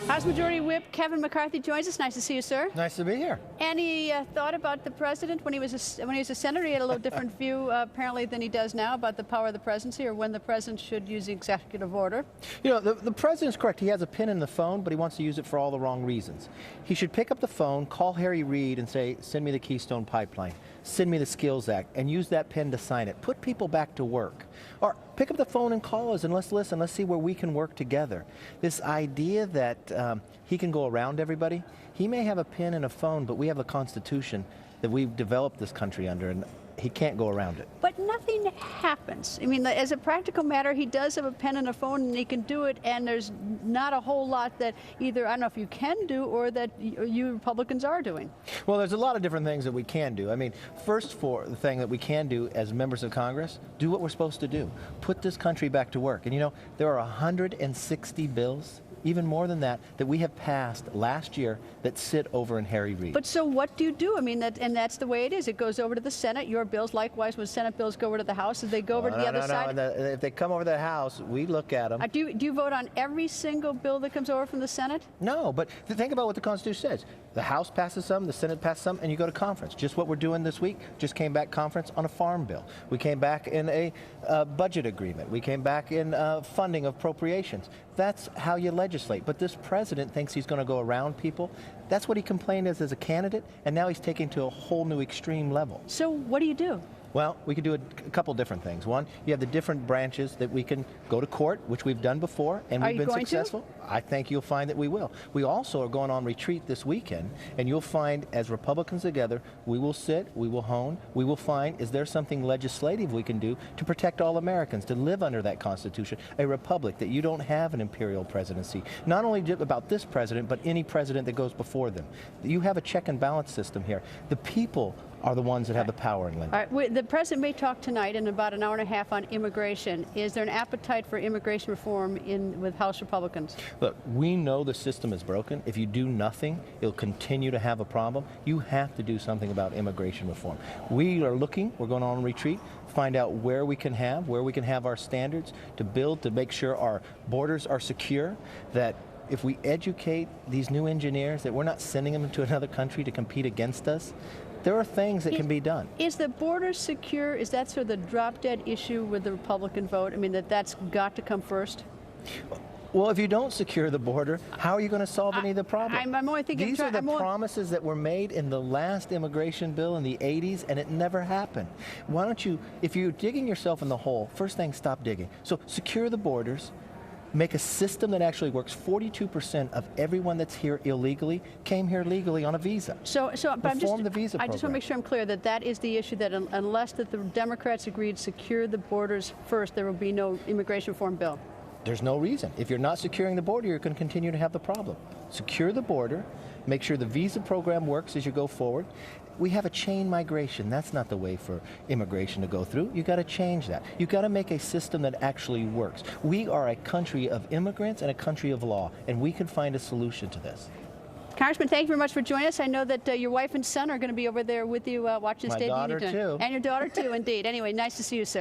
House Majority Whip Kevin McCarthy joins us. Nice to see you, sir. Nice to be here. Any thought about the president when he was a senator? He had a little different view, apparently, than he does now about the power of the presidency or when the president should use the executive order. You know, the president's correct. He has a pin in the phone, but he wants to use it for all the wrong reasons. He should pick up the phone, call Harry Reid, and say, "Send me the Keystone Pipeline. Send me the Skills Act," and use that pen to sign it. Put people back to work. Or pick up the phone and call us and let's listen. Let's see where we can work together. This idea that he can go around everybody, he may have a pen and a phone, but we have a Constitution that we've developed this country under, and he can't go around it. But nothing happens. I mean, as a practical matter, he does have a pen and a phone, and he can do it, and there's not a whole lot that either, I don't know if you can do, or that you Republicans are doing. Well, there's a lot of different things that we can do. I mean, first, for the thing that we can do as members of Congress, do what we're supposed to do. Put this country back to work. And you know, there are 160 bills, even more than that, that we have passed last year that sit over in Harry Reid. But so what do you do? I mean, and that's the way it is. It goes over to the Senate. Your bills, likewise, when Senate bills go over to the House, as they go over to the other side. If they come over to the House, we look at them. Do you vote on every single bill that comes over from the Senate? No, but think about what the Constitution says. The House passes some, the Senate passes some, and you go to conference. Just what we're doing this week. Just came back conference on a farm bill. We came back in a budget agreement. We came back in funding of appropriations. That's how you legislate. But this president thinks he's going to go around people. That's what he complained as a candidate, and now he's taking to a whole new extreme level. So what do you do? Well, we could do a couple different things. One, you have the different branches that we can go to court, which we've done before, and we've been successful. I think you'll find that we will. We also are going on retreat this weekend, and you'll find, as Republicans together, we will sit, we will hone, we will find, is there something legislative we can do to protect all Americans, to live under that Constitution, a republic, that you don't have an imperial presidency. Not only about this president, but any president that goes before them. You have a check and balance system here. The people are the ones that have the power in Lincoln. All right. The president may talk tonight in about an hour and a half on immigration. Is there an appetite for immigration reform with House Republicans? Look, we know the system is broken. If you do nothing, it'll continue to have a problem. You have to do something about immigration reform. We are looking, we're going on retreat, find out where we can have our standards to build, to make sure our borders are secure, that if we educate these new engineers, that we're not sending them to another country to compete against us. There are things that can be done. Is the border secure? Is that sort of the drop-dead issue with the Republican vote? I mean, that's got to come first? Well, if you don't secure the border, how are you going to solve any of the problems? I'm only thinking... These are the promises that were made in the last immigration bill in the 80s, and it never happened. Why don't you, if you're digging yourself in the hole, first thing, stop digging. So secure the borders. Make a system that actually works. 42% of everyone that's here illegally came here legally on a visa. Reform the visa program. I just want to make sure I'm clear that is the issue, that unless the Democrats agreed to secure the borders first, there will be no immigration reform bill. There's no reason. If you're not securing the border, you're going to continue to have the problem. Secure the border. Make sure the visa program works as you go forward. We have a chain migration. That's not the way for immigration to go through. You've got to change that. You've got to make a system that actually works. We are a country of immigrants and a country of law, and we can find a solution to this. Congressman, thank you very much for joining us. I know that your wife and son are going to be over there with you watching State of the Union. My daughter, too. And your daughter, too, indeed. Anyway, nice to see you, sir.